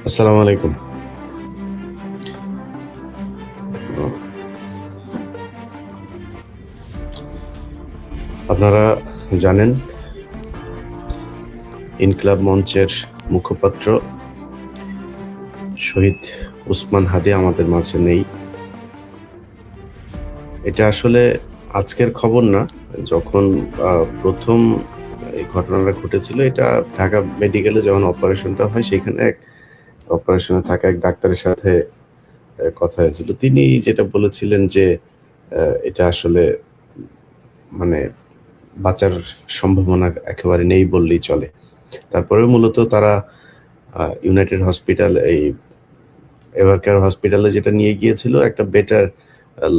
আসসালামু আলাইকুম। আপনারা জানেন ইনকিলাব মঞ্চের মুখপাত্র শহীদ উসমান হাদি আমাদের মাঝে নেই। এটা আসলে আজকের খবর না। যখন প্রথম এই ঘটনাটা ঘটেছিল, এটা ঢাকা মেডিকেলে যখন অপারেশনটা হয়, সেখানে এক অপারেশনে থাকা এক ডাক্তারের সাথে কথা হয়েছিল। তিনি যেটা বলেছিলেন যে এটা আসলে মানে বাঁচার সম্ভাবনা একেবারে নেই বললেই চলে। তারপরে মূলত তারা ইউনাইটেড হসপিটাল, এই এভারকেয়ার হসপিটালে যেটা নিয়ে গিয়েছিল একটা বেটার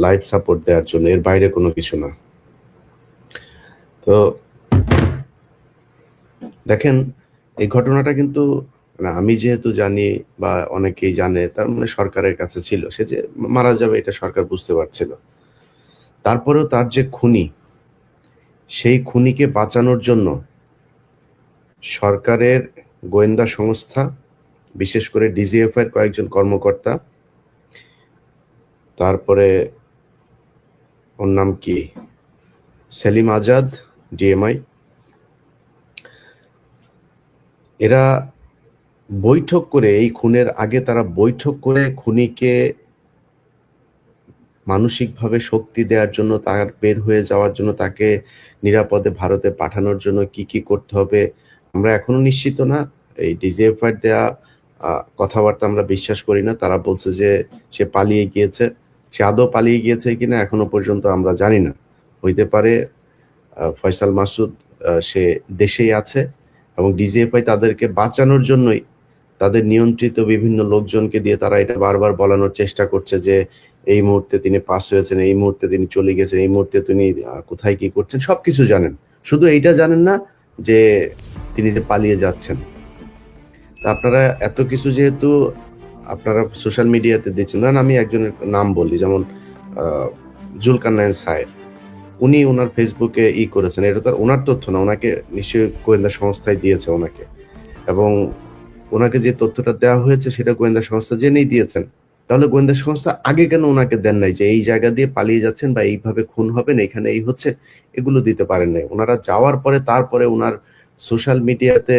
লাইফ সাপোর্ট দেওয়ার জন্য, এর বাইরে কোনো কিছু না। তো দেখেন, এই ঘটনাটা কিন্তু আমি যেহেতু জানি বা অনেকেই জানে, তার মানে সরকারের কাছে ছিল। সে যে মারা যাবে এটা সরকার বুঝতে পারছিল। তারপরেও তার যে খুনি, সেই খুনিকে বাঁচানোর জন্য সরকারের গোয়েন্দা সংস্থা, বিশেষ করে ডিজিএফআই এর কয়েকজন কর্মকর্তা, তারপরে ওর নাম কি, সেলিম আজাদ, ডিএমআই, এরা বৈঠক করে, এই খুনের আগে তারা বৈঠক করে খুনিকে মানসিকভাবে শক্তি দেওয়ার জন্য, তার বের হয়ে যাওয়ার জন্য, তাকে নিরাপদে ভারতে পাঠানোর জন্য কি কি করতে হবে আমরা এখনো নিশ্চিত না। এই ডিজিএফআই দেয়া কথাবার্তা আমরা বিশ্বাস করি না। তারা বলছে যে সে পালিয়ে গিয়েছে। সে আদৌ পালিয়ে গিয়েছে কিনা এখনো পর্যন্ত আমরা জানি না। হইতে পারে ফয়সাল মাসুদ সে দেশেই আছে এবং ডিজিএফআই তাদেরকে বাঁচানোর জন্যই তাদের নিয়ন্ত্রিত বিভিন্ন লোকজনকে দিয়ে তারা এটা বারবার বলানোর চেষ্টা করছে যে এই মুহূর্তে তিনি পাস হয়েছেন, এই মুহূর্তে তিনি চলে গেছেন, এই মুহূর্তে তিনি কোথায় কি করছেন সবকিছু জানেন। শুধু এইটা জানেন না যে তিনি যে পালিয়ে যাচ্ছেন। তা আপনারা এত কিছু যেহেতু আপনারা সোশ্যাল মিডিয়াতে দিচ্ছেন, ধরেন আমি একজনের নাম বলি, যেমন জুলকারনাইন সায়ের, উনি ওনার ফেসবুকে করেছেন। এটা তো ওনার তথ্য না, ওনাকে নিশ্চয়ই গোয়েন্দা সংস্থায় দিয়েছে ওনাকে, এবং ওনাকে যে তথ্যটা দেওয়া হয়েছে সেটা গোয়েন্দা সংস্থা জেনেই দিয়েছেন। তাহলে গোয়েন্দা সংস্থা আগে কেন ওনাকে দেন নাই যে এই জায়গা দিয়ে পালিয়ে যাচ্ছেন বা এইভাবে খুন হবেন, এখানে এই হচ্ছে, এগুলো দিতে পারেন নাই। ওনারা যাওয়ার পরে তারপরে ওনার সোশ্যাল মিডিয়াতে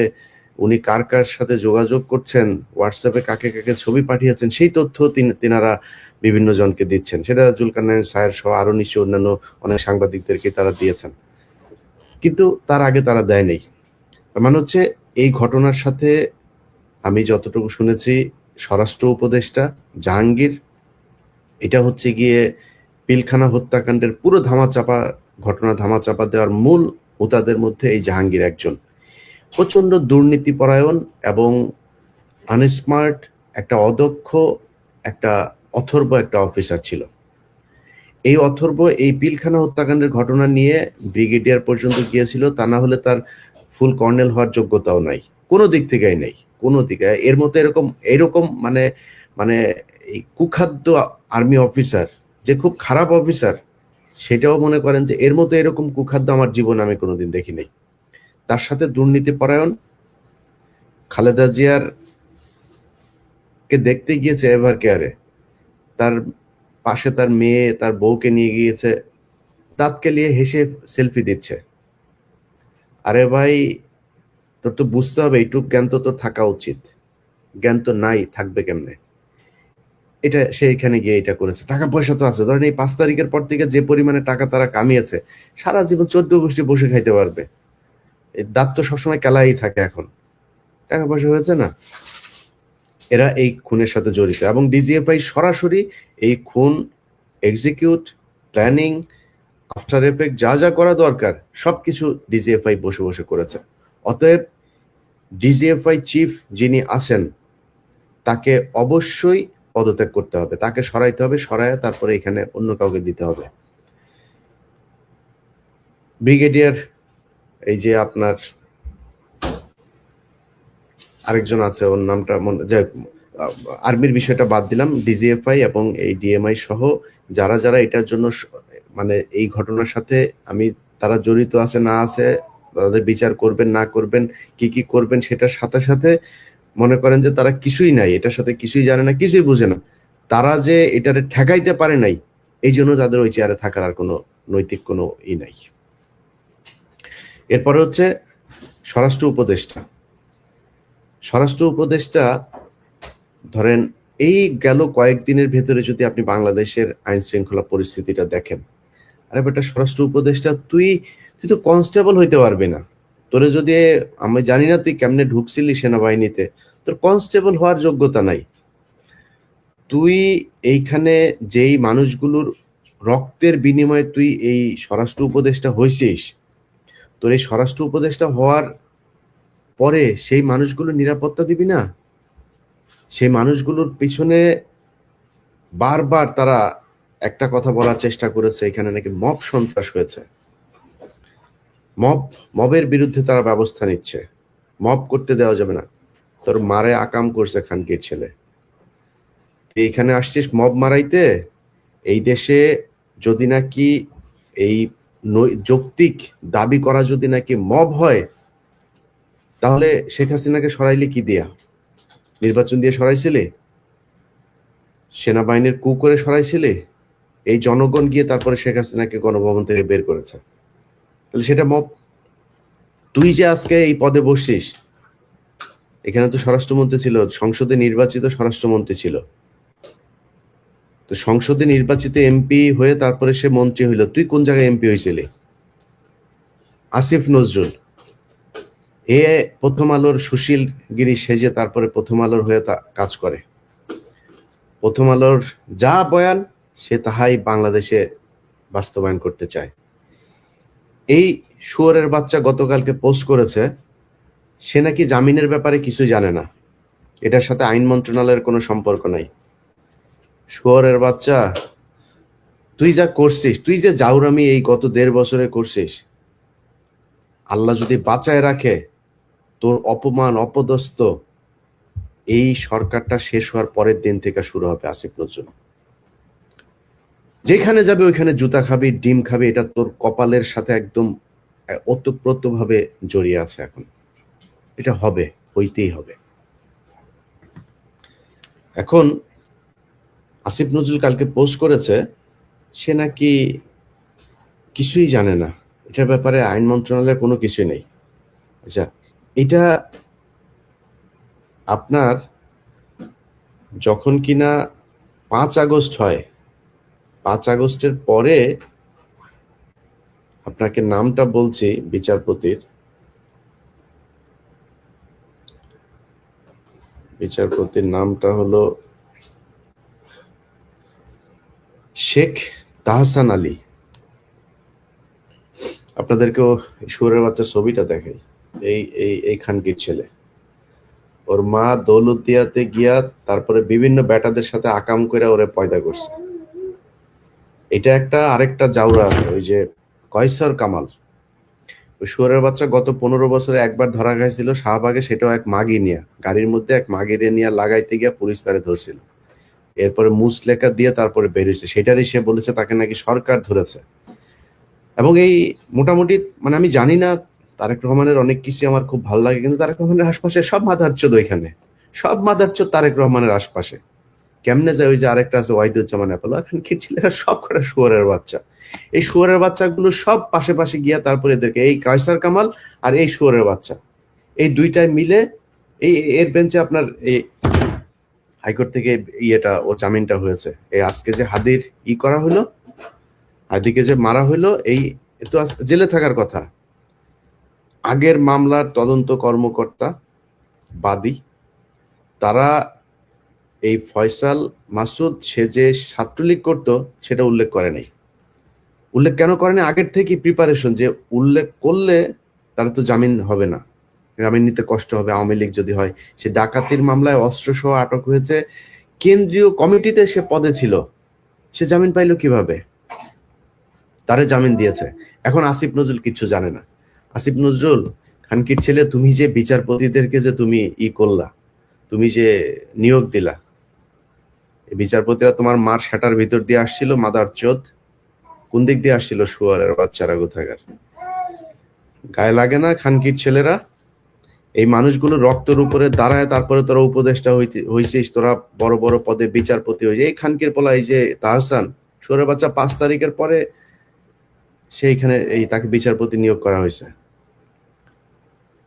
উনি কার কার সাথে যোগাযোগ করছেন, হোয়াটসঅ্যাপে কাকে কাকে ছবি পাঠিয়েছেন, সেই তথ্য তিনারা বিভিন্ন জনকে দিচ্ছেন। সেটা জুলকারনাইন সায়ের সহ আরো নিশ্চয়ই অন্যান্য অনেক সাংবাদিকদেরকে তারা দিয়েছেন, কিন্তু তার আগে তারা দেয় নাই। মানে হচ্ছে এই ঘটনার সাথে আমি যতটুকু শুনেছি, স্বরাষ্ট্র উপদেষ্টা জাহাঙ্গীর, এটা হচ্ছে গিয়ে পিলখানা হত্যাকাণ্ডের পুরো ঘটনা ধামাচাপা দেওয়ার মূল হোতাদের মধ্যে এই জাহাঙ্গীর একজন। প্রচণ্ড দুর্নীতিপরায়ণ এবং আনস্মার্ট, একটা অদক্ষ, একটা অথর্ব একটা অফিসার ছিল। এই অথর্ব এই পিলখানা হত্যাকাণ্ডের ঘটনা নিয়ে ব্রিগেডিয়ার পর্যন্ত গিয়েছিল, তা না হলে তার ফুল কর্নেল হওয়ার যোগ্যতাও নাই, কোনো দিক থেকেই নেই, কোনো দিকে। এর মতো এরকম মানে মানে এই কুখাদ্য আর্মি অফিসার, যে খুব খারাপ অফিসার, সেটাও মনে করেন যে এর মতো এরকম কুখাদ্য আমার জীবনে আমি কোনোদিন দেখি নাই। তার সাথে দুর্নীতি পরায়ণ, খালেদা জিয়ার কে দেখতে গিয়েছে এভার কেয়ারে, তার পাশে তার মেয়ে তার বউকে নিয়ে গিয়েছে, দাঁত কেলিয়ে হেসে সেলফি দিচ্ছে। আরে ভাই, তোর তো বুঝতে হবে, এইটুক জ্ঞান তো তোর থাকা উচিত। জ্ঞান তো নাই, থাকবে কেমনে? এটা সে এখানে গিয়ে এটা করেছে, টাকা পয়সা তো আছে। ধরেন এই 5 তারিখের পর থেকে যে পরিমাণে টাকা তারা কামিয়েছে, সারা জীবন 14 গোষ্ঠী বসে খাইতে পারবে। এই দাঁত তো সবসময় কেলাই থাকে। এখন টাকা পয়সা হয়েছে না, এরা এই খুনের সাথে জড়িত, এবং ডিজিএফআই সরাসরি এই খুন এক্সিকিউট, প্ল্যানিং, আফটার এফেক্ট, যা যা করা দরকার সবকিছু ডিজিএফআই বসে বসে করেছে। অতএব ডিজিএফআই চিফ যিনি আছেন, তাকে অবশ্যই পদত্যাগ করতে হবে, তাকে সরাইতে হবে, সরায় তারপরে এখানে অন্য কাউকে দিতে হবে। ব্রিগেডিয়ার, এই যে আপনার আরেকজন আছে, ওর নামটা যে আর্মির বিষয়টা বাদ দিলাম, ডিজিএফআই এবং এই ডিএমআই সহ যারা যারা এটার জন্য মানে এই ঘটনার সাথে আমি, তারা জড়িত আছে না আছে, তাদের বিচার করবেন না করবেন, কি কি করবেন, সেটার সাথে সাথে মনে করেন যে তারা কিছুই নাই, এটার সাথে কিছুই জানে না, কিছুই বুঝে না, তারা যে এটারে ঠেকাইতে পারে নাই, এই জন্য তাদের ওই চেয়ারে থাকার আর কোনো নৈতিক কোনো নাই। এরপরে হচ্ছে স্বরাষ্ট্র উপদেষ্টা। স্বরাষ্ট্র উপদেষ্টা ধরেন এই গেল কয়েকদিনের ভেতরে যদি আপনি বাংলাদেশের আইন শৃঙ্খলা পরিস্থিতিটা দেখেন, আরে বেটা স্বরাষ্ট্র উপদেষ্টা তুই তো কনস্টেবল হইতে পারবি না, তোরে যদি, আমি জানি না তুই কেমনে ঢুকছিলি সেনাবাহিনীতে, তোর কনস্টেবল হওয়ার যোগ্যতা নাই। তুই এইখানে যেই মানুষগুলোর রক্তের বিনিময়ে তুই এই স্বরাষ্ট্র উপদেষ্টা হয়েছিস, তোর এই স্বরাষ্ট্র উপদেষ্টা হওয়ার পরে সেই মানুষগুলো নিরাপত্তা দিবি না? সেই মানুষগুলোর পিছনে বারবার তারা একটা কথা বলার চেষ্টা করেছে, এখানে নাকি মব সন্ত্রাস হয়েছে, মবের বিরুদ্ধে তারা ব্যবস্থা নিচ্ছে, মব করতে দেওয়া যাবে না। তোর মারে আকাম করছে খানকির ছেলে, এইখানে আসছিস মব মারাইতে। এই দেশে যদি নাকি এই যৌক্তিক দাবি করা যদি নাকি মব হয়, তাহলে শেখ হাসিনাকে সরাইলে কি দিয়া? নির্বাচন দিয়ে সরাইছিলে? সেনাবাহিনীর কু করে সরাইছিলে? এই জনগণ গিয়ে তারপরে শেখ হাসিনাকে গণভবন থেকে বের করেছে, তাহলে সেটা মব। তুই যে আজকে এই পদে বসছিস, এখানে তো স্বরাষ্ট্রমন্ত্রী ছিল, সংসদে নির্বাচিত স্বরাষ্ট্রমন্ত্রী ছিল, তো সংসদে নির্বাচিত এমপি হয়ে তারপরে সে মন্ত্রী হইল। তুই কোন জায়গায় এমপি হয়েছিলি? আসিফ নজরুল এ প্রথম আলোর সুশীল গিরি সেজে তারপরে প্রথম আলোর হয়ে কাজ করে, প্রথম আলোর যা বয়ান সে তাহাই বাংলাদেশে বাস্তবায়ন করতে চায়। এই শুয়োরের বাচ্চা গতকালকে পোস্ট করেছে সে নাকি জামিনের ব্যাপারে কিছু জানে না, এটার সাথে আইন মন্ত্রণালয়ের কোনো সম্পর্ক নাই। শুয়োরের বাচ্চা, তুই যা করছিস, তুই যে জাউরামি এই গত 1.5 বছরে করছিস, আল্লাহ যদি বাঁচায় রাখে, তোর অপমান অপদস্থ এই সরকারটা শেষ হওয়ার পরের দিন থেকে শুরু হবে। আসিফ নজরুল যেখানে যাবে ওইখানে জুতা খাবি, ডিম খাবি, এটা তোর কপালের সাথে একদম ওতপ্রোতভাবে জড়িয়ে আছে। এখন এটা হবে, হইতেই হবে। এখন আসিফ নজরুল কালকে পোস্ট করেছে সে নাকি কিছুই জানে না, এটার ব্যাপারে আইন মন্ত্রণালয়ের কোনো কিছুই নেই। আচ্ছা, এটা আপনার যখন কিনা 5 আগস্ট হয়, 5 আগস্টের পরে আপনাকে নামটা বলছি বিচারপতির নামটা হলো শেখ তাহসান আলী। আপনাদেরকেও শুয়োরের বাচ্চার ছবিটা দেখাই। এই খানকির ছেলে, ওর মা দৌলতদিয়াতে গিয়া তারপরে বিভিন্ন বেটাদের সাথে আকাম করে ওরে পয়দা করছে। এটা একটা আরেকটা জাউরা, ওই যে কয়সর কামাল, ওই শুয়োরের বাচ্চা গত 15 বছরে একবার ধরা গেছিল শাহবাগে, সেটাও এক মাগি নিয়ে, গাড়ির মধ্যে এক মাগিরে নিয়ে লাগাইতে গিয়া পুলিশ তারে ধরছিল, এরপরে মুসলেখা দিয়ে তারপরে বেরিয়েছে। সেটারই সে বলেছে তাকে নাকি সরকার ধরেছে। এবং এই মোটামুটি মানে আমি জানি না, তারেক রহমানের অনেক কিছু আমার খুব ভালো লাগে, কিন্তু তারেক রহমানের আশপাশে সব মাদারচোদ, ওইখানে সব মাদারচোদ তারেক রহমানের আশপাশে। কেমনে যায়? ওই যে আরেকটা আছে ওয়াহিদুজ্জামান অ্যাপেলো, এখন কি ছেলেরা সব কটা শুয়োরের বাচ্চা। এই শুয়োরের বাচ্চাগুলো সব পাশে পাশে গিয়া তারপরে এদেরকে, এই কায়সার কামাল আর এই শুয়োরের বাচ্চা, এই দুইটায় মিলে এই এর বেঞ্চে আপনার এই হাইকোর্ট থেকে ও জামিনটা হয়েছে। এই আজকে যে হাদির করা হলো, হাদিকে যে মারা হইলো, এই তো জেলে থাকার কথা। আগের মামলার তদন্ত কর্মকর্তা বাদী, তারা এই ফয়সাল মাসুদ সে যে ছাত্রলীগ করতো সেটা উল্লেখ করে নাই। উল্লেখ কেন করে নাই? আগের থেকে প্রিপারেশন, যে উল্লেখ করলে তারা তো জামিন হবে না, জামিন নিতে কষ্ট হবে আওয়ামী লীগ যদি হয়। সে ডাকাতির মামলায় অস্ত্রসহ আটক হয়েছে, কেন্দ্রীয় কমিটিতে সে পদে ছিল, সে জামিন পাইল কিভাবে? তারে জামিন দিয়েছে। এখন আসিফ নজরুল কিচ্ছু জানে না। আসিফ নজরুল খানকির ছেলে, তুমি যে বিচারপতিদেরকে যে তুমি করলা, তুমি যে নিয়োগ দিলা, বিচারপতিরা তোমার মার শাটার ভিতর দিয়ে আসছিল, মাদার চোদ কোন দিক দিয়ে আসছিল? শুয়ারের বাচ্চারা কোথাকার, গায়ে লাগে না খানকির ছেলেরা? এই মানুষগুলো রক্তের উপরে দাঁড়ায়, তারপরে তোরা উপদেষ্টা হইছিস, তোরা বড় বড় পদে বিচারপতি হয়েছে। এই খানকির পোলা, এই যে তাহসান সোরের বাচ্চা, 5 তারিখের পরে সেইখানে এই তাকে বিচারপতি নিয়োগ করা হয়েছে,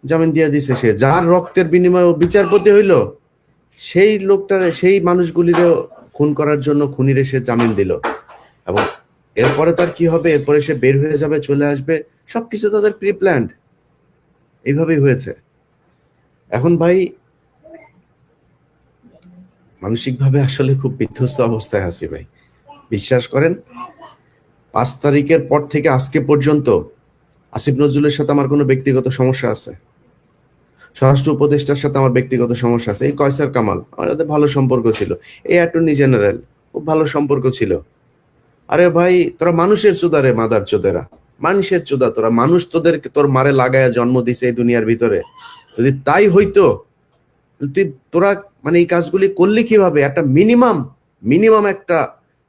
জামিন দিয়ে দিছে। সে যার রক্তের বিনিময়ে বিচারপতি হইল, সেই লোকটার, সেই মানুষগুলিরও খুন করার জন্য খুনিরে সে জামিন দিল। এবং এরপরে তার কি হবে, এরপরে সে বের হয়ে যাবে, চলে আসবে, সবকিছু তাদের প্রি প্ল্যান্ড। এইভাবেই হয়েছে। এখন ভাই মানসিকভাবে আসলে খুব বিধ্বস্ত অবস্থায় আছি ভাই। বিশ্বাস করেন, 5 তারিখের পর থেকে আজকে পর্যন্ত আসিফ নজরুলের সাথে আমার কোনো ব্যক্তিগত সমস্যা আছে, স্বরাষ্ট্র উপদেষ্টার সাথে আমার ব্যক্তিগত সমস্যা আছে, এই কয়সার কামাল আমার সাথে ভালো সম্পর্ক ছিল, এই অ্যাটর্নি জেনারেল খুব ভালো সম্পর্ক ছিল। আরে ভাই তোরা মানুষের চোদা রে, মাদার চোদেরা, মানুষের চোদা তোরা। মানুষ তোর মারে লাগায়া জন্ম দিছে এই দুনিয়ার ভিতরে। যদি তাই হইতো তুই তোরা মানে এই কাজগুলি করলি কিভাবে? একটা মিনিমাম একটা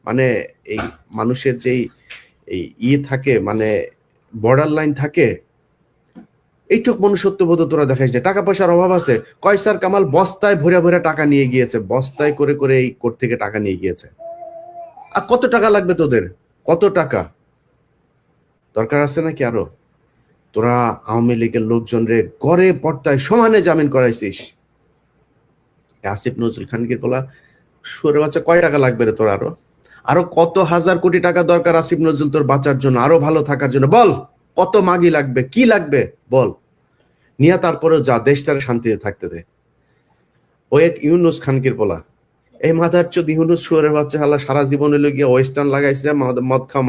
মানে এই মানুষের যেই এই থাকে, মানে বর্ডার লাইন থাকে, এইটুক মনুষ্যত্ববোধ তোরা দেখাইস না। টাকা পয়সার অভাব আছে, কয়সার কামাল বস্তায় ভরে ভরে টাকা নিয়ে গিয়েছে, বস্তায় করে করে এই কোর্ট থেকে টাকা নিয়ে গিয়েছে। আর কত টাকা লাগবে তোদের? কত টাকা দরকার আছে নাকি আরো? তোরা আওয়ামী লীগের লোকজন রে গড়ে পর্দায় সমানে জামিন করাইছিস। আসিফ নজরুল খানকির বলা সুরের বাচ্চা, কয় টাকা লাগবে রে তোর? আরো কত হাজার কোটি টাকা দরকার আসিফ নজরুল তোর বাঁচার জন্য, আরো ভালো থাকার জন্য। বল কত মাগি লাগবে, কি লাগবে বল, নিয়ে তারপরেও যা, দেশটারে শান্তিতে থাকতে দে। ও এক ইউনুস খানকির পোলা, এই মাথার চোদ ইউনুস শুয়ারের বাচ্চা হালা সারা জীবন হইল গিয়ে ওয়েস্টার্ন লাগাইছে,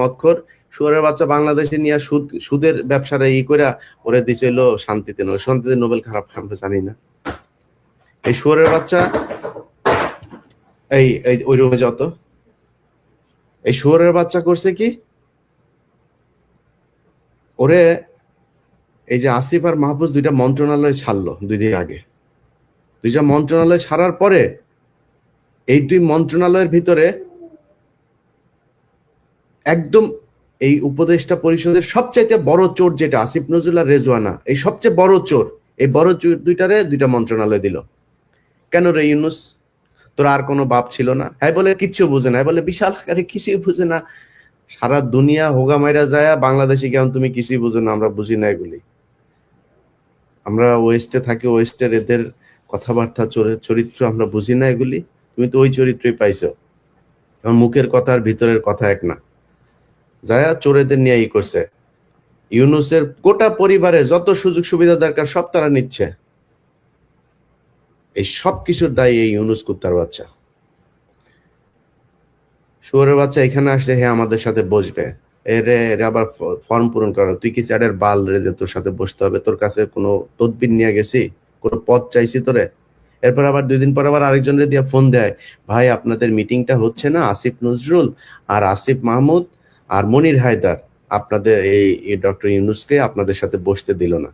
মদখোর শুয়ারের বাচ্চা বাংলাদেশে নিয়ে সুদের ব্যবসাটা করে ওরে দিছিল শান্তিতে। শান্তিতে নোবেল খারাপ আমরা জানি না। এই শুয়ারের বাচ্চা এই ওই রুমে যত, এই শুয়ারের বাচ্চা করছে কি, ওরে এই যে আসিফ আর মাহফুজ দুইটা মন্ত্রণালয় ছাড়লো 2 দিন আগে। দুইটা মন্ত্রণালয় ছাড়ার পরে এই 2 মন্ত্রণালয়ের ভিতরে একদম এই উপদেষ্টা পরিষদের সবচাইতে বড় চোর যেটা আসিফ নজরুল আর রেজওয়ানা, এই সবচেয়ে বড় চোর, এই বড় চোর দুইটারে 2টা মন্ত্রণালয় দিল। কেন রে ইউনুস, তোর আর কোনো বাপ ছিল না? হ্যাঁ বলে কিচ্ছু বুঝে না, বলে বিশাল আকারে কিছুই বুঝে না, সারা দুনিয়া হোগা মাইরা যায়, বাংলাদেশে কেমন তুমি কিছুই বুঝো না, আমরা বুঝি না এগুলি। আমরা ওয়েস্টে থাকি, ওয়েস্টের এদের কথাবার্তা চরিত্র আমরা বুঝি না এগুলি। তুমি তো ওই চরিত্রই পাইছো, মুখের কথা আর ভিতরের কথা এক না। যায়া চোরেদের নিয়ে করছে। ইউনুসের গোটা পরিবারের যত সুযোগ সুবিধা দরকার সব তারা নিচ্ছে। এই সব কিছুর দায়ী এই ইউনুস কুত্তার বাচ্চা, শুয়োরের বাচ্চা এখানে আসছে, হ্যাঁ আমাদের সাথে বসবে, এরে আবার ফর্ম পূরণ করা। তুই কি স্যারের বাল রে যে তোর সাথে বসতে হবে? তোর কাছে কোনো তদবির নিয়ে গেছি, কোনো পদ চাইছি তোরে? এরপর আবার 2 দিন পর আবার আরেকজনের দিয়ে ফোন দেয়, ভাই আপনাদের মিটিংটা হচ্ছে না, আসিফ নজরুল আর আসিফ মাহমুদ আর মনির হায়দার আপনাদের এই ডক্টর ইউনুসকে আপনাদের সাথে বসতে দিল না।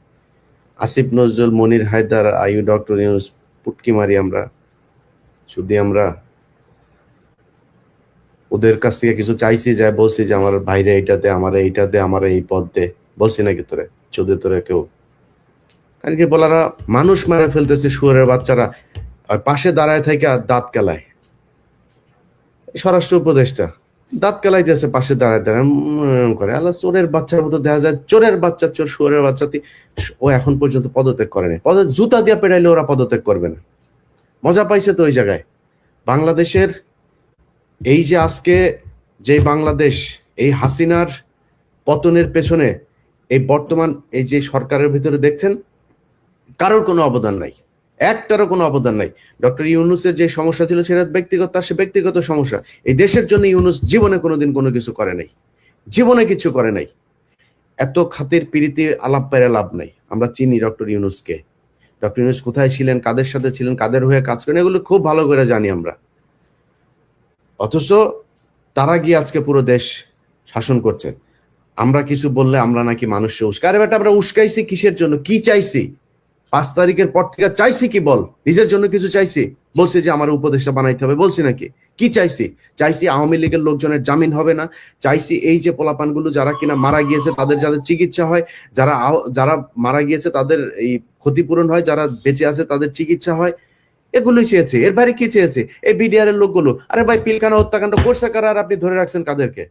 আসিফ নজরুল, মনির হায়দার, আইউ ডক্টর ইউনুস পুটকি মারি আমরা শুধু। আমরা ওদের কাছ থেকে কিছু চাইছি, যায় বলছি যে আমার ভাইরে এইটা দে, আমার এইটা দে, আমার এই পদ দে, বলছি নাকি তোরে? চোদে তোরে কেউ? কারণ কি বলারা মানুষ মারা ফেলতেছে শুয়োরের বাচ্চারা, পাশে দাঁড়ায় থেকে দাঁত কেলায়। স্বরাষ্ট্র উপদেষ্টা দাঁত কেলাইতেছে, পাশে দাঁড়ায় দাঁড়ায় করে। আল্লাহ, চোরের বাচ্চার মতো দেখা যায়, চোরের বাচ্চা, চোর শুয়োরের বাচ্চা। ও এখন পর্যন্ত পদত্যাগ করেনি, জুতা দিয়ে পেড়াইলে ওরা পদত্যাগ করবে না। মজা পাইছে তো ওই জায়গায়। বাংলাদেশের এই যে আজকে যে বাংলাদেশ, এই হাসিনার পতনের পেছনে এই বর্তমান এই যে সরকারের ভিতরে দেখছেন, কারোর কোনো অবদান নাই, একটারও কোনো অবদান নাই। ডক্টর ইউনুসের যে সমস্যা ছিল সেটা ব্যক্তিগত, তার সে ব্যক্তিগত সমস্যা। এই দেশের জন্য ইউনুস জীবনে কোনোদিন কোনো কিছু করে নাই, জীবনে কিছু করে নাই। এত খাতির পিরিতি আলাপ পেরে লাভ নাই। আমরা চিনি ডক্টর ইউনুসকে, ডক্টর ইউনুস কোথায় ছিলেন, কাদের সাথে ছিলেন, কাদের হয়ে কাজ করেন, এগুলো খুব ভালো করে জানি আমরা। অথচ তারা গিয়ে আজকে পুরো দেশ শাসন করছে। আমরা কিছু বললে আমরা নাকি মানুষকে উস্কাই। আরে বেটা, আমরা উস্কাইছি কিসের জন্য? কি চাইছি? 5 তারিখের পর থেকে চাইছি কি বল? নিজের জন্য কিছু চাইছি? বলছি যে আমার উপদেষ্টা বানাইতে হবে, বলছি নাকি? কি চাইছি? চাইছি আওয়ামী লীগের লোকজনের জামিন হবে না, চাইছি এই যে পোলাপানগুলো যারা কিনা মারা গিয়েছে তাদের যাদের চিকিৎসা হয়, যারা মারা গিয়েছে তাদের এই ক্ষতিপূরণ হয়, যারা বেঁচে আছে তাদের চিকিৎসা হয়, এগুলোই চেয়েছে। এর বাইরে কি চেয়েছে? এই বিডিআর এর লোকগুলো, আরে ভাই পিলখানা হত্যাকাণ্ড করছে কারা, আর আপনি ধরে রাখছেন কাদেরকে?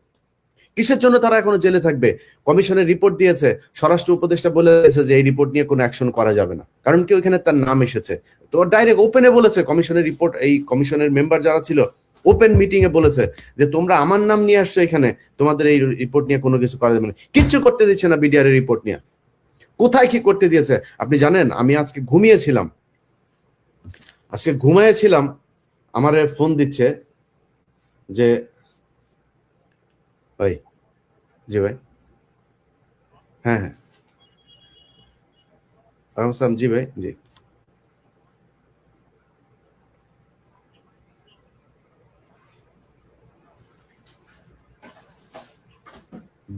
কিসের জন্য তারা এখনো জেলে থাকবে? কমিশনের রিপোর্ট দিয়েছে, স্বরাষ্ট্র উপদেষ্টা বলেছে যে এই রিপোর্ট নিয়ে কোনো অ্যাকশন করা যাবে না, কারণ কি ওইখানে তার নাম এসেছে। তো ডাইরেক্ট ওপেনে বলেছে, কমিশনের রিপোর্ট, এই কমিশনের মেম্বার যারা ছিল ওপেন মিটিং এ বলেছে যে তোমরা আমার নাম নিয়ে আসছো এখানে, তোমাদের এই রিপোর্ট নিয়ে কোনো কিছু করা যাবে না। কিচ্ছু করতে দিচ্ছে না বিডিআর এর রিপোর্ট নিয়ে। কোথায় কি করতে দিয়েছে আপনি জানেন? আমি আজকে ঘুমিয়েছিলাম, আমার ফোন দিচ্ছে যে ভাই, জি ভাই, হ্যাঁ হ্যাঁ, আরাম সালাম, জি ভাই, জি।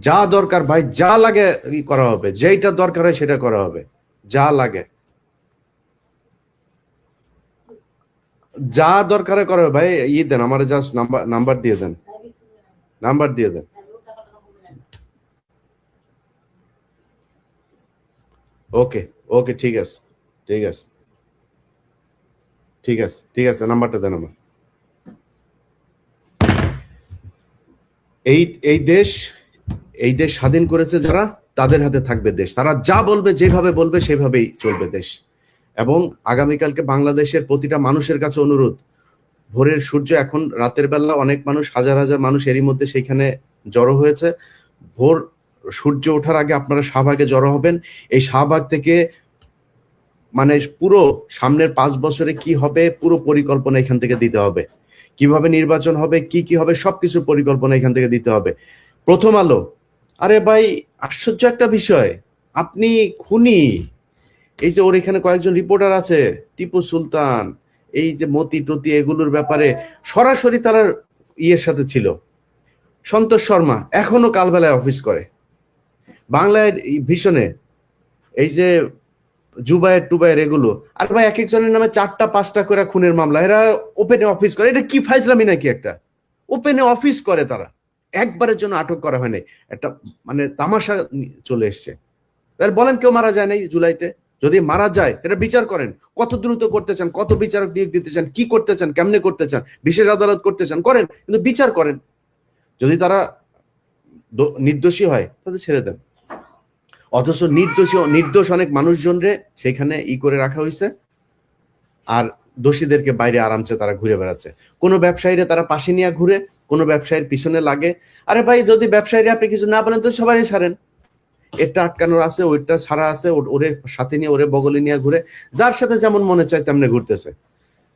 যা দরকার ভাই, যা লাগে করা হবে, যেটা দরকার হয় সেটা করা হবে, যা লাগে, যা দরকার হয় করা হবে ভাই। দেন আমার, জাস্ট নাম্বার দিয়ে দেন, নাম্বার দিয়ে দেন। ওকে, ওকে, ঠিক আছে, ঠিক আছে, ঠিক আছে, ঠিক আছে, নাম্বারটা দেন আমার। এই এই দেশ, এই দেশ স্বাধীন করেছে যারা, তাদের হাতে থাকবে দেশ। তারা যা বলবে, যেভাবে বলবে সেভাবেই চলবে দেশ। এবং আগামীকালকে বাংলাদেশের প্রতিটা মানুষের কাছে অনুরোধ, ভোরের সূর্য এখন রাতের বেলা, অনেক মানুষ, হাজার হাজার মানুষ এরই মধ্যে সেখানে জড়ো হয়েছে। ভোর সূর্য ওঠার আগে আপনারা শাহবাগে জড়ো হবেন। এই শাহবাগ থেকে মানে পুরো সামনের 5 বছরে কি হবে পুরো পরিকল্পনা এখান থেকে দিতে হবে। কিভাবে নির্বাচন হবে, কি কি হবে, সবকিছু পরিকল্পনা এখান থেকে দিতে হবে। প্রথম আলো, আরে ভাই আশ্চর্য একটা বিষয়, আপনি খুনি, এই যে ওর এখানে কয়েকজন রিপোর্টার আছে, টিপু সুলতান, এই যে মতি টতি, এগুলোর ব্যাপারে সরাসরি তারা ইয়ের সাথে ছিল। সন্তোষ শর্মা এখনো কালবেলায় অফিস করে বাংলায় ভীষণে, এই যে জুবায়ের টুবায়ের এগুলো। আর ভাই এক একজনের নামে 4টা 5টা করে খুনের মামলা, এরা ওপেনে অফিস করে। এটা কি ফাইজলামি নাকি একটা? ওপেনে অফিস করে তারা, একবারের জন্য আটক করা হয় নাই। একটা মানে তামাশা চলে এসছে। তাহলে বলেন কেউ মারা যায় নাই জুলাইতে? যদি মারা যায় এটা বিচার করেন, কত দ্রুত করতে চান, কত বিচারক নিয়োগ দিতে চান, কি করতে চান, কেমনে করতে চান, বিশেষ আদালত করতে চান, করেন, কিন্তু বিচার করেন। যদি তারা নির্দোষী হয় তাদের ছেড়ে দেন। অথচ নির্দোষ অনেক মানুষজনরে সেখানে করে রাখা হয়েছে, আর দোষীদেরকে বাইরে আরামসে তারা ঘুরে বেড়াচ্ছে। কোনো ব্যবসায়ীরা তারা পাশে নিয়ে ঘুরে, কোনো ব্যবসায়ীর পিছনে লাগে। আরে ভাই যদি ব্যবসায়ীরা আপনি কিছু না বলেন তো সবারই ছাড়েন, এটা আটকানোর আছে, ওইটা ছাড়া আছে, ওরে সাথে নিয়ে, ওরে বগলে নিয়ে ঘুরে, যার সাথে যেমন মনে চায় তেমনি ঘুরতেছে।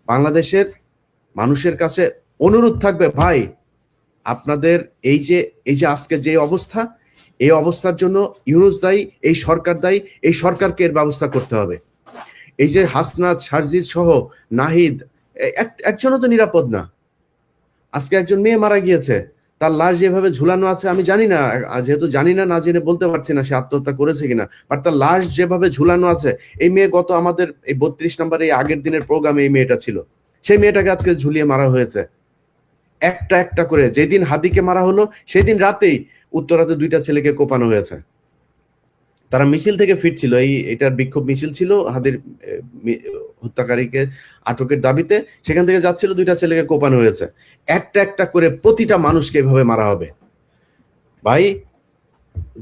বাংলাদেশের মানুষের কাছে অনুরোধ থাকবে, ভাই আপনাদের এই যে আজকে যে অবস্থা, এই অবস্থার জন্য ইউনূস দায়ী, এই সরকার দায়ী, এই সরকারকে এর ব্যবস্থা করতে হবে। এই যে হাসনাত, সারজিৎ সহ নাহিদ, একজনও তো নিরাপদ না। আজকে একজন মেয়ে মারা গিয়েছে, তার লাশ যেভাবে ঝুলানো আছে, আমি জানি না, যেহেতু জানি না, না জেনে বলতে পারছি না সে আত্মহত্যা করেছে কিনা, বাট তার লাশ যেভাবে ঝুলানো আছে, এই মেয়ে গত আমাদের এই 32 নম্বর এই আগের দিনের প্রোগ্রামে এই মেয়েটা ছিল, সেই মেয়েটাকে আজকে ঝুলিয়ে মারা হয়েছে একটা একটা করে। যেদিন হাদিকে মারা হলো সেদিন রাতেই উত্তরাতে 2টা ছেলেকে কোপানো হয়েছে। তারা মিছিল থেকে ফিরছিল, এটার বিক্ষোভ মিছিল ছিল হাদির হত্যাকারীকে আটকের দাবিতে, সেখান থেকে যাচ্ছিল, 2টা ছেলেকে কোপানো হয়েছে। একটা একটা করে প্রতিটা মানুষকে এভাবে মারা হবে। ভাই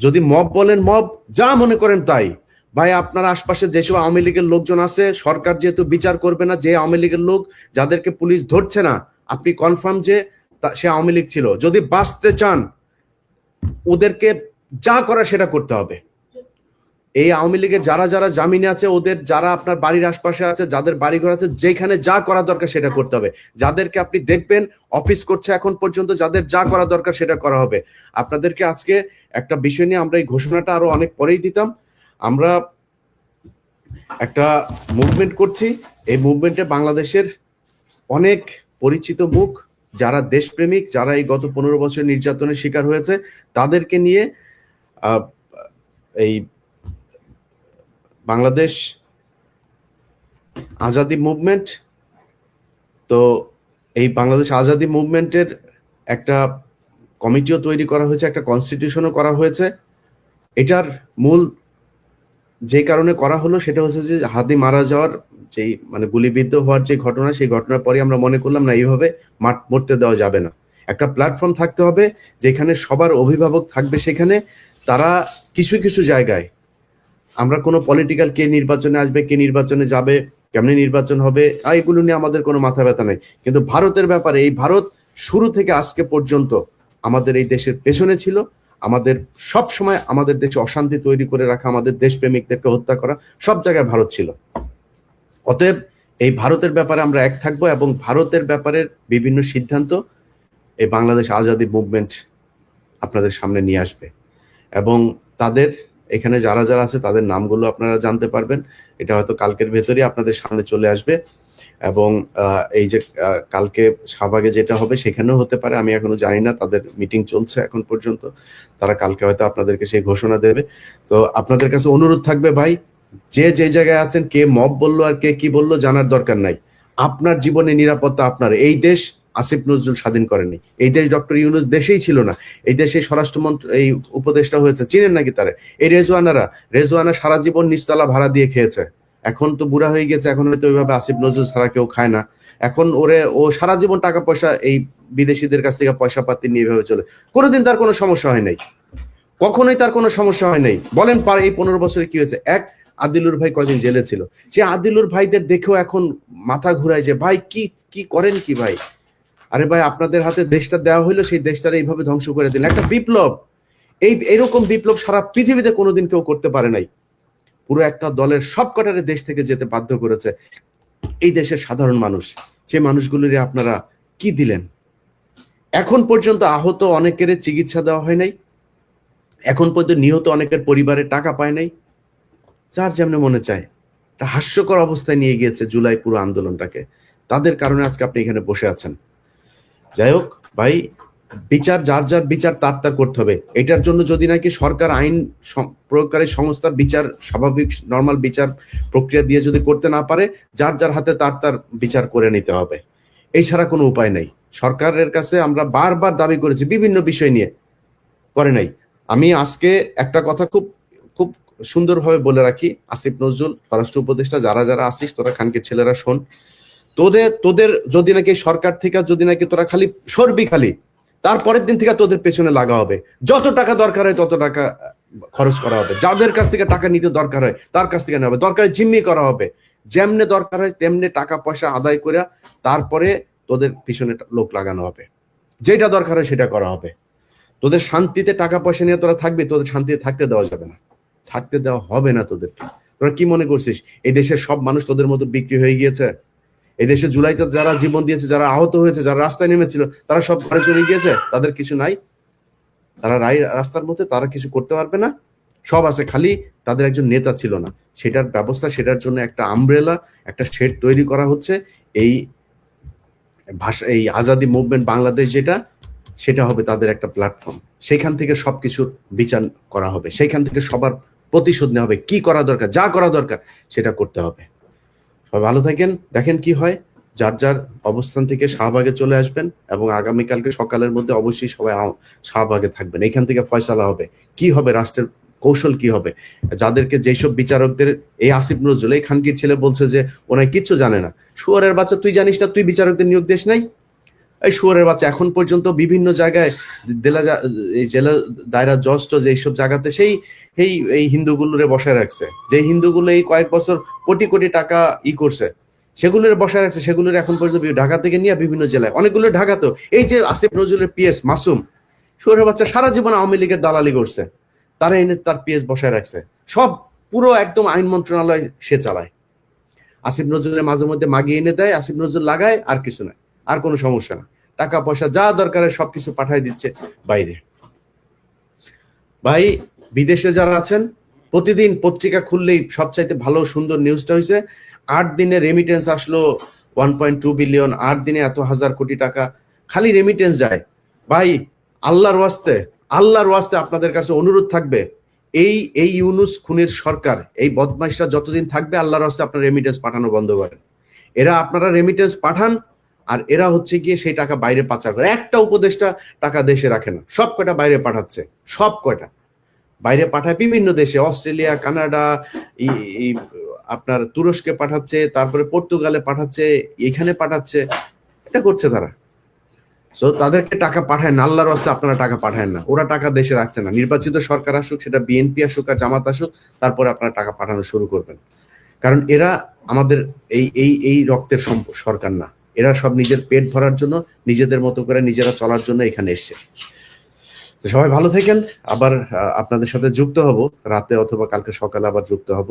যদি মব বলেন, মব যা মনে করেন তাই। ভাই আপনার আশপাশে যেসব আওয়ামী লীগের লোকজন আছে, সরকার যেহেতু বিচার করবে না, যে আওয়ামী লীগের লোক যাদেরকে পুলিশ ধরছে না, আপনি কনফার্ম যে সে আওয়ামী লীগ ছিল, যদি বাঁচতে চান ওদেরকে যা করা সেটা করতে হবে। এই আওয়ামী লীগের যারা যারা জামিনে আছে, ওদের যারা আপনার বাড়ির আশপাশে আছে, যাদের বাড়িঘর আছে, যেখানে যা করা দরকার সেটা করতে হবে। যাদেরকে আপনি দেখবেন অফিস করছে এখন পর্যন্ত, যাদের যা করা দরকার সেটা করা হবে। আপনাদেরকে আজকে একটা বিষয় নিয়ে, আমরা এই ঘোষণাটা আরো অনেক পরেই দিতাম, আমরা একটা মুভমেন্ট করছি। এই মুভমেন্টে বাংলাদেশের অনেক পরিচিত মুখ, যারা দেশপ্রেমিক, যারা এই গত 15 বছর নির্যাতনের শিকার হয়েছে, তাদেরকে নিয়ে এই বাংলাদেশ আজাদি মুভমেন্ট তো এই বাংলাদেশ আজাদী মুভমেন্টের একটা কমিটিও তৈরি করা হয়েছে, একটা কনস্টিটিউশনও করা হয়েছে। এটার মূল যে কারণে করা হলো সেটা হচ্ছে যে হাদি মারা যাওয়ার যেই মানে গুলিবিদ্ধ হওয়ার যে ঘটনা, সেই ঘটনার পরে আমরা মনে করলাম না এইভাবে মরতে দেওয়া যাবে না, একটা প্ল্যাটফর্ম থাকতে হবে যেখানে সবার অভিভাবক থাকবে। সেখানে তারা কিছু কিছু জায়গায় আমরা কোনো পলিটিক্যাল কে নির্বাচনে আসবে, কে নির্বাচনে যাবে, কেমনি নির্বাচন হবে, এগুলো নিয়ে আমাদের কোনো মাথা ব্যথা নেই। কিন্তু ভারতের ব্যাপারে এই ভারত শুরু থেকে আজকে পর্যন্ত আমাদের এই দেশের পেছনে ছিল, আমাদের সব সময় আমাদের দেশে অশান্তি তৈরি করে রাখা, আমাদের দেশপ্রেমিকদেরকে হত্যা করা, সব জায়গায় ভারত ছিল। অতএব এই ভারতের ব্যাপারে আমরা এক থাকবো এবং ভারতের ব্যাপারে বিভিন্ন সিদ্ধান্ত এই বাংলাদেশ আজাদী মুভমেন্ট আপনাদের সামনে নিয়ে আসবে এবং তাদের এখানে যারা যারা আছে তাদের নামগুলো আপনারা জানতে পারবেন। এটা হয়তো কালকের ভেতরেই আপনাদের সামনে চলে আসবে এবং এই যে কালকে শাহবাগে যেটা হবে সেখানেও হতে পারে, আমি এখনো জানি না, তাদের মিটিং চলছে এখন পর্যন্ত, তারা কালকে হয়তো আপনাদেরকে সেই ঘোষণা দেবে। তো আপনাদের কাছে অনুরোধ থাকবে ভাই, যে যে জায়গায় আছেন, কে মব বললো আর কে কি বললো জানার দরকার নাই। আপনার জীবনে নিরাপত্তা আপনার। এই দেশ আসিফ নজরুল স্বাধীন করেনি, এই দেশ ডক্টর ইউনূস দেশেই ছিল না, এই দেশে স্বরাষ্ট্রমন্ত্রী এই উপদেষ্টা হয়েছে, চিনেন নাকি তারা? এই রেজওয়ানা সারা জীবন নিচতলা ভাড়া দিয়ে খেয়েছে, এখন তো বুড়া হয়ে গেছে, এখন হয়তো ওইভাবে আসিফ নজরুল ছাড়া কেউ খায় না। এখন ও সারা জীবন টাকা পয়সা এই বিদেশিদের কাছ থেকে পয়সা পাতি নিয়ে এভাবে চলে, কোনোদিন তার কোনো সমস্যা হয় নাই, কখনোই তার কোনো সমস্যা হয় নাই। বলেন পার এই 15 বছরে কি হয়েছে? আদিলুর ভাই কয়দিন জেলে ছিল, সে আদিলুর ভাইদের দেখেও এখন মাথা ঘুরায় যে ভাই কি করেন কি ভাই? আরে ভাই, আপনাদের হাতে দেশটা দেওয়া হইলো, সেই দেশটার এইভাবে ধ্বংস করে দিলেন। একটা বিপ্লব, এরকম বিপ্লব সারা পৃথিবীতে কোনোদিন কেউ করতে পারে নাই। পুরো একটা দলের সব কটারে দেশ থেকে যেতে বাধ্য করেছে এই দেশের সাধারণ মানুষ। সেই মানুষগুলিরে আপনারা কি দিলেন? এখন পর্যন্ত আহত অনেকের চিকিৎসা দেওয়া হয় নাই, এখন পর্যন্ত নিহত অনেকের পরিবারের টাকা পায় নাই। যার যেমন মনে চায় একটা হাস্যকর অবস্থায় নিয়ে গিয়েছে জুলাই পুরো আন্দোলনটাকে। তাদের কারণে আজকে আপনি এখানে বসে আছেন। যাই হোক ভাই, বিচার যার যার বিচার তার করতে হবে। এটার জন্য যদি নাকি সরকার আইন প্রয়োগকারী সংস্থা বিচার স্বাভাবিক নর্মাল বিচার প্রক্রিয়া দিয়ে যদি করতে না পারে, যার যার হাতে তার বিচার করে নিতে হবে। এই ছাড়া কোনো উপায় নেই। সরকারের কাছে আমরা বারবার দাবি করেছি বিভিন্ন বিষয় নিয়ে, করে নাই। আমি আজকে একটা কথা খুব খুব সুন্দরভাবে বলে রাখি, আসিফ নজরুল স্বরাষ্ট্র উপদেষ্টা, যারা যারা আসিস তোরা খানকির ছেলেরা শোন, তোদের যদি নাকি সরকার থেকে যদি নাকি তোরা খালি সরবি, খালি তারপরের দিন থেকে তোদের পেছনে লাগা হবে। যত টাকা দরকার হয় তত টাকা খরচ করা হবে, যাদের কাছ থেকে টাকা নিতে দরকার হয় তার কাছ থেকে নেওয়া হবে, দরকারে জিম্মি করা হবে, যেমনে দরকার হয় তেমনি টাকা পয়সা আদায় করে তারপরে তোদের পিছনে লোক লাগানো হবে, যেটা দরকার হয় সেটা করা হবে। তোদের শান্তিতে টাকা পয়সা নিয়ে তোরা থাকবি, তোদের শান্তিতে থাকতে দেওয়া যাবে না, থাকতে দেওয়া হবে না তোদেরকে। তোরা কি মনে করছিস এই দেশের সব মানুষ তোদের মতো বিক্রি হয়ে গিয়েছে? এই দেশে জুলাইতে যারা জীবন দিয়েছে, যারা আহত হয়েছে, যারা রাস্তায় নেমেছিল, তারা সব ঘরে চলে গিয়েছে? তাদের কিছু নাই? তারা রাস্তার মধ্যে তারা কিছু করতে পারবে না? সব আছে, খালি তাদের একজন নেতা ছিল না, সেটার ব্যবস্থা, সেটার জন্য একটা আমব্রেলা, একটা শেড তৈরি করা হচ্ছে। এই ভাষা, এই আজাদী মুভমেন্ট বাংলাদেশ যেটা, সেটা হবে তাদের একটা প্ল্যাটফর্ম। সেখান থেকে সবকিছুর বিচার করা হবে, সেখান থেকে সবার প্রতিশোধ নেওয়া হবে। কি করা দরকার, যা করা দরকার সেটা করতে হবে। সবাই ভালো থাকেন, দেখেন কি হয়। যার যার অবস্থান থেকে শাহবাগে চলে আসবেন এবং আগামীকালকে সকালের মধ্যে অবশ্যই সবাই শাহবাগে থাকবেন। এখান থেকে ফয়সালা হবে কি হবে, রাষ্ট্রের কৌশল কি হবে। যাদেরকে যেসব বিচারকদের এই আসিফ নজরুল এই খানকির ছেলে বলছে যে ওনায় কিচ্ছু জানে না, শুয়োরের বাচ্চা, তুই জানিস না? তুই বিচারকদের নিয়োগ দিস নাই? এই শুয়োরের বাচ্চা, এখন পর্যন্ত বিভিন্ন জায়গায় এই জেলা দায়রা জজ টজ এইসব জায়গাতে এই হিন্দুগুলোরে বসায় রাখছে, যে হিন্দুগুলো এই কয়েক বছর কোটি কোটি টাকা করছে, সেগুলোর বসায় রাখছে। সেগুলোর এখন পর্যন্ত ঢাকা থেকে নিয়ে বিভিন্ন জেলায়, অনেকগুলো ঢাকাতেও, এই যে আসিফ নজরুলের পিএস মাসুম, শুয়োরের বাচ্চা সারা জীবন আওয়ামী লীগের দালালি করছে, তারা এনে তার পিএস বসায় রাখছে। সব পুরো একদম আইন মন্ত্রণালয় সে চালায়। আসিফ নজরুলের মাঝে মধ্যে মাগিয়ে এনে দেয়, আসিফ নজরুল লাগায়, আর কিছু না, আর কোনো সমস্যা না। টাকা পয়সা যা দরকার সবকিছু পাঠাই দিচ্ছে বাইরে। ভাই, বিদেশে যারা আছেন, প্রতিদিন পত্রিকা খুললেই সবচাইতে ভালো সুন্দর নিউজটা হয়েছে 8 দিনে রেমিটেন্স আসলো 1.2 বিলিয়ন, 8 দিনে এত হাজার কোটি টাকা খালি রেমিটেন্স যায়। ভাই, আল্লাহর ওয়াস্তে আপনাদের কাছে অনুরোধ থাকবে, এই ইউনূস খুনের সরকার, এই বদমাইশরা যতদিন থাকবে, আল্লাহর ওয়াস্তে আপনারা রেমিটেন্স পাঠানো বন্ধ করেন। এরা আপনারা রেমিটেন্স পাঠান, আর এরা হচ্ছে গিয়ে সেই টাকা বাইরে পাচার করে। একটা উপদেষ্টা টাকা দেশে রাখে না, সব কয়টা বাইরে পাঠাচ্ছে, সব কয়টা বাইরে পাঠায় বিভিন্ন দেশে, অস্ট্রেলিয়া, কানাডা, আপনার তুরস্কে পাঠাচ্ছে, তারপরে পর্তুগালে পাঠাচ্ছে, এখানে পাঠাচ্ছে, এটা করছে তারা। সো তাদেরকে টাকা পাঠায় না, আল্লাহর রাস্তে আপনারা টাকা পাঠায় না, ওরা টাকা দেশে রাখছে না। নির্বাচিত সরকার আসুক, সেটা বিএনপি আসুক আর জামাত আসুক, তারপরে আপনারা টাকা পাঠানো শুরু করবেন। কারণ এরা আমাদের এই রক্তের সরকার না, এরা সব নিজের পেট ভরার জন্য, নিজেদের মতো করে নিজেরা চলার জন্য এখানে এসছে। তো সবাই ভালো থাকেন, আবার আপনাদের সাথে যুক্ত হব রাতে অথবা কালকে সকালে আবার যুক্ত হব।